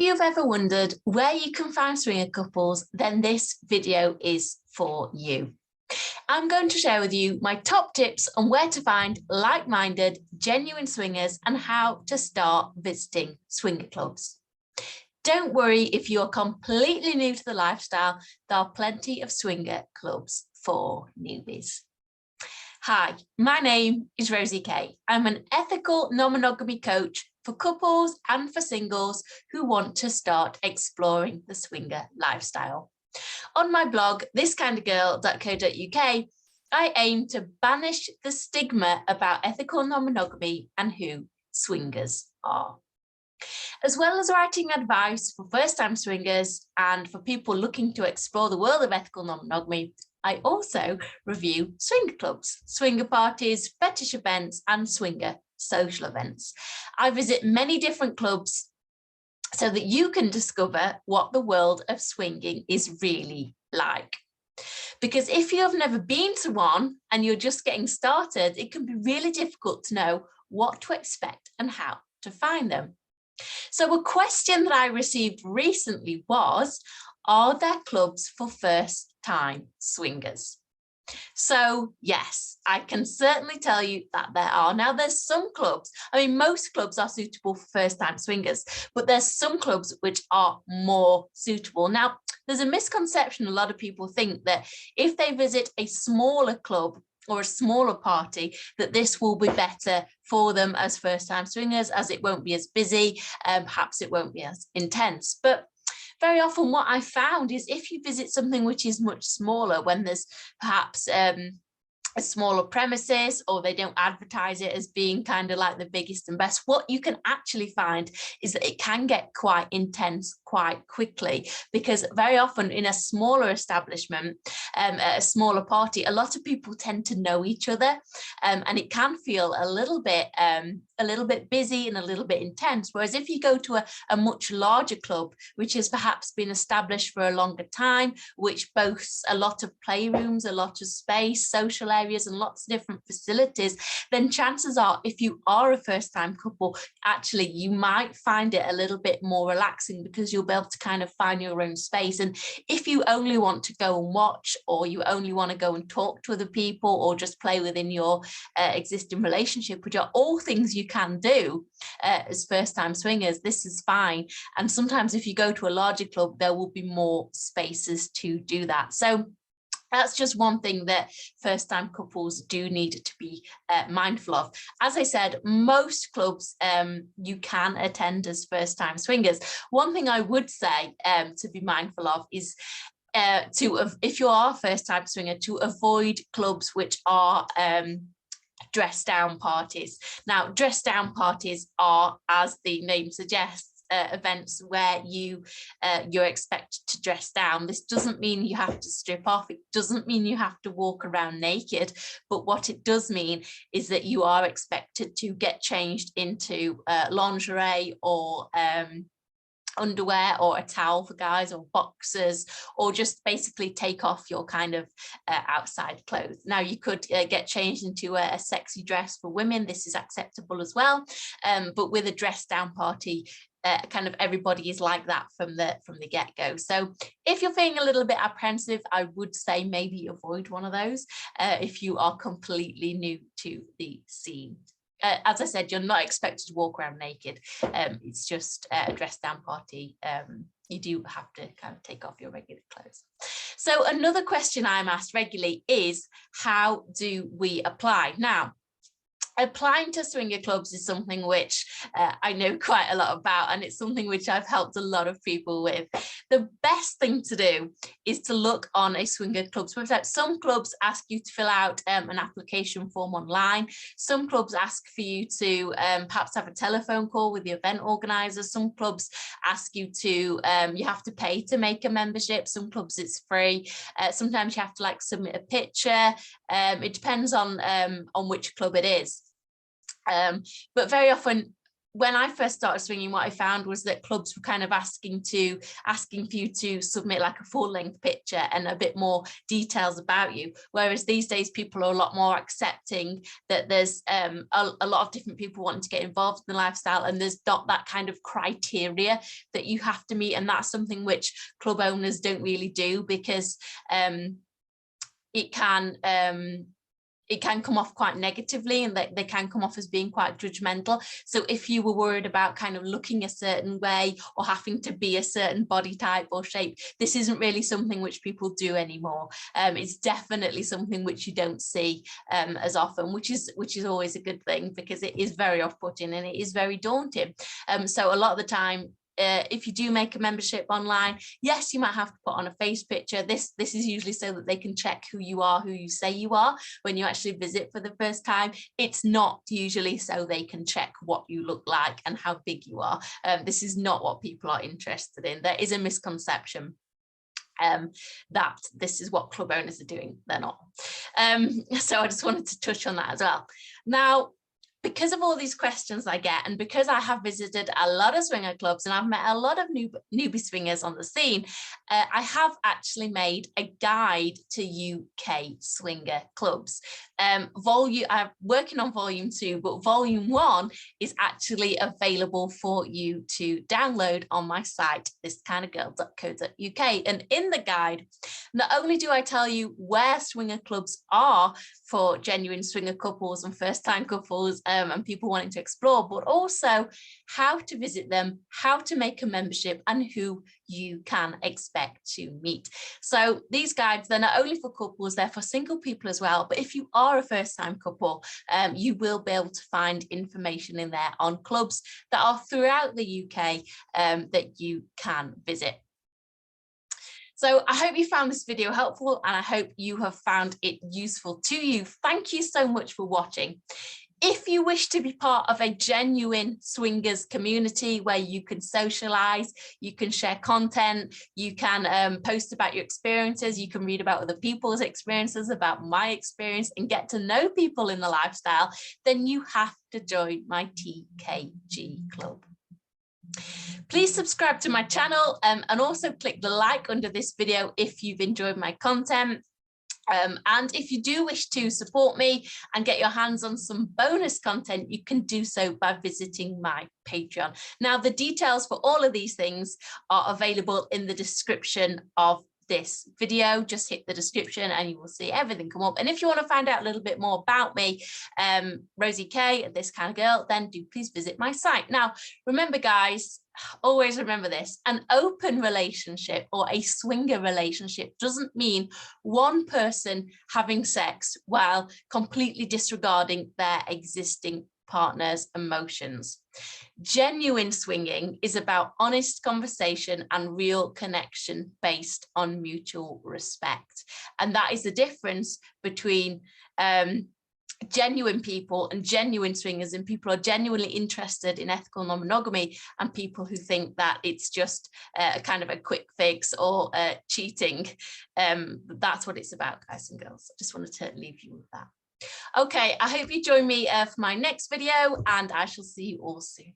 you've ever wondered where you can find swinger couples, then this video is for you. I'm going to share with you my top tips on where to find like-minded, genuine swingers and how to start visiting swinger clubs. Don't worry if you're completely new to the lifestyle, there are plenty of swinger clubs for newbies. Hi, my name is Rosie Kay. I'm an ethical non-monogamy coach for couples and for singles who want to start exploring the swinger lifestyle. On my blog, ThisKindaGirl.co.uk, I aim to banish the stigma about ethical non-monogamy and who swingers are. As well as writing advice for first-time swingers and for people looking to explore the world of ethical non-monogamy, I also review swinger clubs, swinger parties, fetish events, and swinger social events. I visit many different clubs so that you can discover what the world of swinging is really like. Because if you have never been to one and you're just getting started, it can be really difficult to know what to expect and how to find them. So a question that I received recently was, are there clubs for first-time swingers? So yes, I can certainly tell you that there are. Now there's some clubs, I mean most clubs are suitable for first-time swingers, but there's some clubs which are more suitable. Now there's a misconception, a lot of people think that if they visit a smaller club or a smaller party, that this will be better for them as first-time swingers, as it won't be as busy, perhaps it won't be as intense. But very often what I found is if you visit something which is much smaller, when there's perhaps a smaller premises or they don't advertise it as being kind of like the biggest and best, what you can actually find is that it can get quite intense quite quickly, because very often in a smaller establishment, a smaller party, a lot of people tend to know each other, and it can feel a little bit busy and a little bit intense. Whereas if you go to a much larger club, which has perhaps been established for a longer time, which boasts a lot of playrooms, a lot of space, social areas and lots of different facilities, then chances are if you are a first-time couple, actually you might find it a little bit more relaxing because you'll be able to kind of find your own space. And if you only want to go and watch, or you only want to go and talk to other people, or just play within your existing relationship, which are all things you can do as first-time swingers, this is fine. And sometimes if you go to a larger club, there will be more spaces to do that. So that's just one thing that first-time couples do need to be mindful of. As I said, most clubs you can attend as first-time swingers. One thing I would say to be mindful of is if you are a first-time swinger, to avoid clubs which are dress down parties. Now, dress down parties are, as the name suggests, events where you're expected to dress down. This doesn't mean you have to strip off, it doesn't mean you have to walk around naked, but what it does mean is that you are expected to get changed into lingerie or underwear, or a towel for guys, or boxers, or just basically take off your kind of outside clothes. Now you could get changed into a sexy dress for women, this is acceptable as well, but with a dress down party, kind of everybody is like that from the get-go. So if you're feeling a little bit apprehensive, I would say maybe avoid one of those if you are completely new to the scene. As I said, you're not expected to walk around naked. It's just a dress down party. You do have to kind of take off your regular clothes. So another question I'm asked regularly is, how do we apply? Now, applying to swinger clubs is something which I know quite a lot about, and it's something which I've helped a lot of people with. The best thing to do is to look on a swinger club's website. Some clubs ask you to fill out an application form online. Some clubs ask for you to perhaps have a telephone call with the event organizer. Some clubs ask you to, you have to pay to make a membership. Some clubs it's free. Sometimes you have to like submit a picture. It depends on which club it is. But very often when I first started swinging, what I found was that clubs were kind of asking for you to submit like a full-length picture and a bit more details about you. Whereas these days, people are a lot more accepting that there's a lot of different people wanting to get involved in the lifestyle, and there's not that kind of criteria that you have to meet. And that's something which club owners don't really do, because it can come off quite negatively, and they can come off as being quite judgmental. So if you were worried about kind of looking a certain way or having to be a certain body type or shape, this isn't really something which people do anymore. It's definitely something which you don't see as often, which is always a good thing, because it is very off-putting and it is very daunting. So a lot of the time, if you do make a membership online, yes, you might have to put on a face picture. This is usually so that they can check who you are, who you say you are when you actually visit for the first time. It's not usually so they can check what you look like and how big you are. This is not what people are interested in. There is a misconception that this is what club owners are doing. They're not. So I just wanted to touch on that as well. Now, because of all these questions I get, and because I have visited a lot of swinger clubs and I've met a lot of newbie swingers on the scene, I have actually made a guide to UK swinger clubs. I'm working on volume 2, but volume 1 is actually available for you to download on my site, ThisKindaGirl.co.uk. And in the guide, not only do I tell you where swinger clubs are for genuine swinger couples and first-time couples and people wanting to explore, but also how to visit them, how to make a membership, and who you can expect to meet. So these guides, they're not only for couples, they're for single people as well. But if you are a first-time couple, you will be able to find information in there on clubs that are throughout the UK that you can visit. So I hope you found this video helpful, and I hope you have found it useful to you. Thank you so much for watching. If you wish to be part of a genuine swingers community where you can socialize, you can share content, you can post about your experiences, you can read about other people's experiences, about my experience, and get to know people in the lifestyle, then you have to join my TKG club. Please subscribe to my channel and also click the like under this video if you've enjoyed my content. And if you do wish to support me and get your hands on some bonus content, you can do so by visiting my Patreon. Now, the details for all of these things are available in the description of this video. Just hit the description and you will see everything come up. And if you want to find out a little bit more about me, Rosie K, This Kind of Girl, then do please visit my site. Now, remember guys, always remember this: an open relationship or a swinger relationship doesn't mean one person having sex while completely disregarding their existing partner's emotions. Genuine swinging is about honest conversation and real connection based on mutual respect. And that is the difference between genuine people and genuine swingers, and people are genuinely interested in ethical non-monogamy, and people who think that it's just kind of a quick fix or cheating. That's what it's about, guys and girls. I just wanted to leave you with that. Okay, I hope you join me for my next video, and I shall see you all soon.